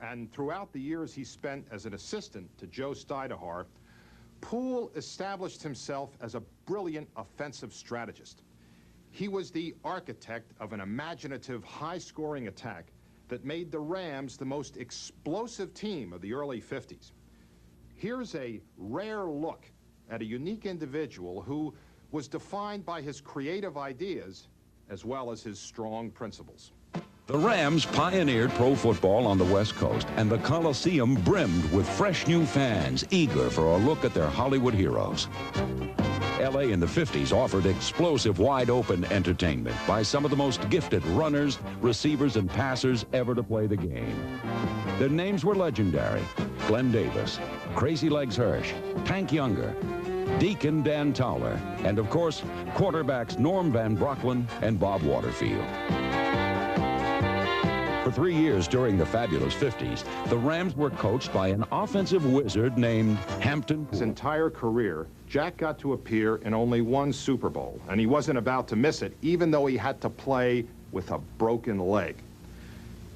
and throughout the years he spent as an assistant to Joe Stidehar, Poole established himself as a brilliant offensive strategist. He was the architect of an imaginative, high-scoring attack that made the Rams the most explosive team of the early 50s. Here's a rare look at a unique individual who was defined by his creative ideas as well as his strong principles. The Rams pioneered pro football on the West Coast, and the Coliseum brimmed with fresh new fans eager for a look at their Hollywood heroes. LA in the 50s offered explosive, wide-open entertainment by some of the most gifted runners, receivers, and passers ever to play the game. Their names were legendary: Glenn Davis, Crazy Legs Hirsch, Tank Younger, Deacon Dan Towler, and of course, quarterbacks Norm Van Brocklin and Bob Waterfield. For 3 years during the fabulous 50s, the Rams were coached by an offensive wizard named Hampton. His entire career, Jack got to appear in only one Super Bowl, and he wasn't about to miss it, even though he had to play with a broken leg.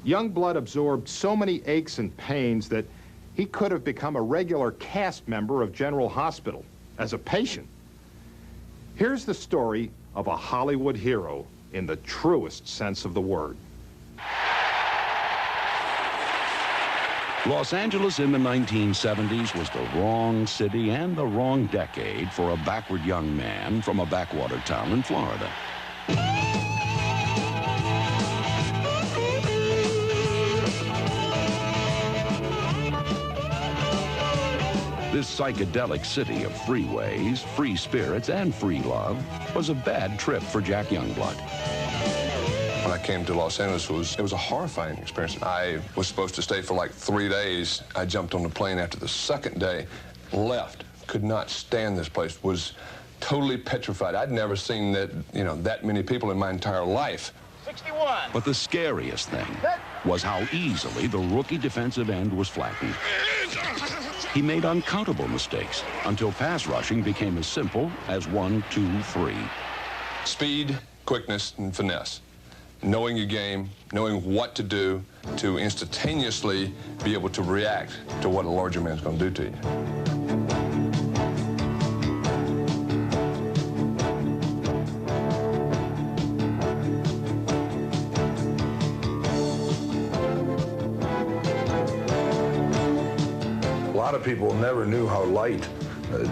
Youngblood absorbed so many aches and pains that he could have become a regular cast member of General Hospital as a patient. Here's the story of a Hollywood hero in the truest sense of the word. Los Angeles in the 1970s was the wrong city and the wrong decade for a backward young man from a backwater town in Florida. This psychedelic city of freeways, free spirits, and free love was a bad trip for Jack Youngblood. When I came to Los Angeles, it was a horrifying experience. I was supposed to stay for like 3 days. I jumped on the plane after the second day, left, could not stand this place, was totally petrified. I'd never seen that, that many people in my entire life. 61. But the scariest thing was how easily the rookie defensive end was flattened. He made uncountable mistakes until pass rushing became as simple as 1, 2, 3. Speed, quickness, and finesse. Knowing your game, knowing what to do to instantaneously be able to react to what a larger man's going to do to you. A lot of people never knew how light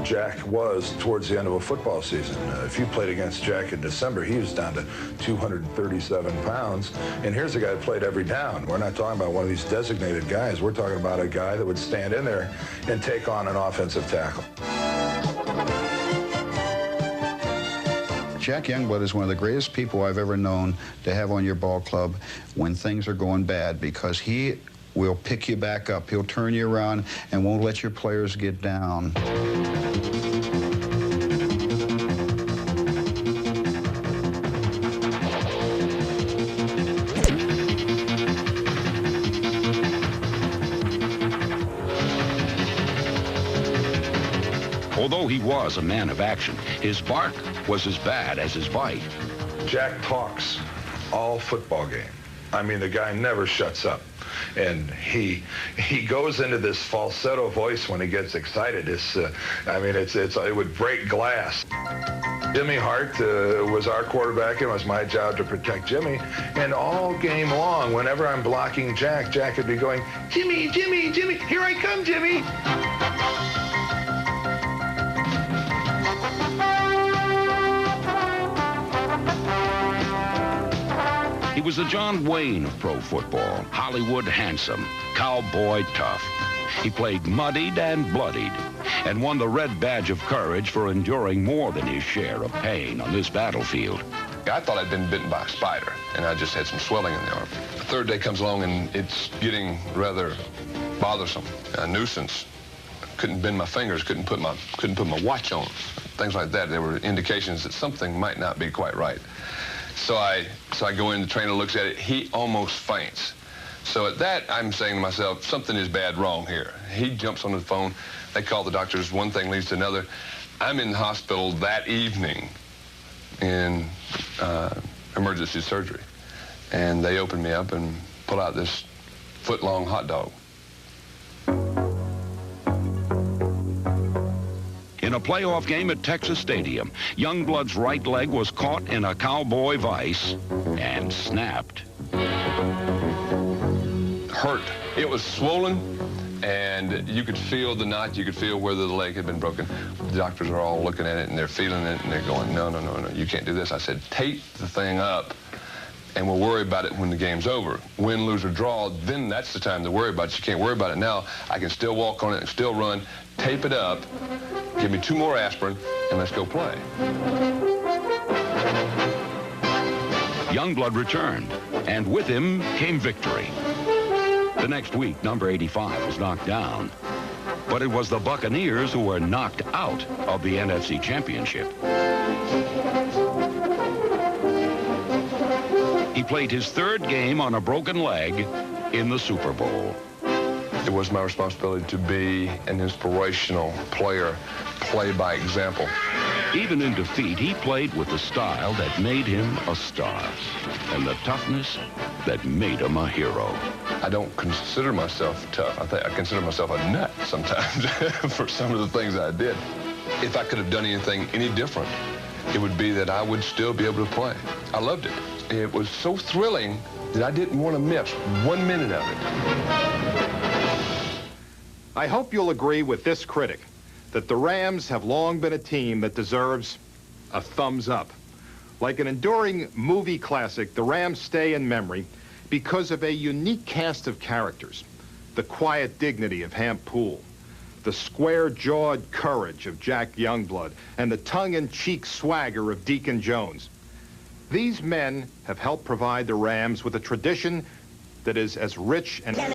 Jack was towards the end of a football season. If you played against Jack in December, he was down to 237 pounds. And here's a guy that played every down. We're not talking about one of these designated guys. We're talking about a guy that would stand in there and take on an offensive tackle. Jack Youngblood is one of the greatest people I've ever known to have on your ball club when things are going bad, because he will pick you back up. He'll turn you around and won't let your players get down. Although he was a man of action, his bark was as bad as his bite. Jack talks all football game. I mean, the guy never shuts up. And he goes into this falsetto voice when he gets excited. It would break glass. Jimmy Hart was our quarterback, and it was my job to protect Jimmy. And all game long, whenever I'm blocking Jack, Jack would be going, "Jimmy, Jimmy, Jimmy, here I come, Jimmy." He was the John Wayne of pro football, Hollywood handsome, cowboy tough. He played muddied and bloodied, and won the Red Badge of Courage for enduring more than his share of pain on this battlefield. I thought I'd been bitten by a spider, and I just had some swelling in the arm. The third day comes along, and it's getting rather bothersome, a nuisance. Couldn't bend my fingers, couldn't put my watch on, things like that. There were indications that something might not be quite right. So I go in, the trainer looks at it, he almost faints. So at that, I'm saying to myself, something is bad wrong here. He jumps on the phone, they call the doctors, one thing leads to another. I'm in the hospital that evening in emergency surgery. And they open me up and pull out this foot-long hot dog. In a playoff game at Texas Stadium, Youngblood's right leg was caught in a cowboy vice and snapped. Hurt. It was swollen, and you could feel the knot. You could feel where the leg had been broken. The doctors are all looking at it, and they're feeling it, and they're going, no, no, no, no, you can't do this. I said, tape the thing up, and we'll worry about it when the game's over. Win, lose, or draw, then that's the time to worry about it. You can't worry about it now. I can still walk on it and still run. Tape it up, give me 2 more aspirin, and let's go play. Youngblood returned, and with him came victory. The next week, number 85 was knocked down, but it was the Buccaneers who were knocked out of the NFC Championship. He played his 3rd game on a broken leg in the Super Bowl. It was my responsibility to be an inspirational player, play by example. Even in defeat, he played with the style that made him a star and the toughness that made him a hero. I don't consider myself tough. I consider myself a nut sometimes for some of the things I did. If I could have done anything any different, it would be that I would still be able to play. I loved it. It was so thrilling that I didn't want to miss 1 minute of it. I hope you'll agree with this critic that the Rams have long been a team that deserves a thumbs up. Like an enduring movie classic, the Rams stay in memory because of a unique cast of characters. The quiet dignity of Hamp Poole, the square-jawed courage of Jack Youngblood, and the tongue-in-cheek swagger of Deacon Jones. These men have helped provide the Rams with a tradition that is as rich and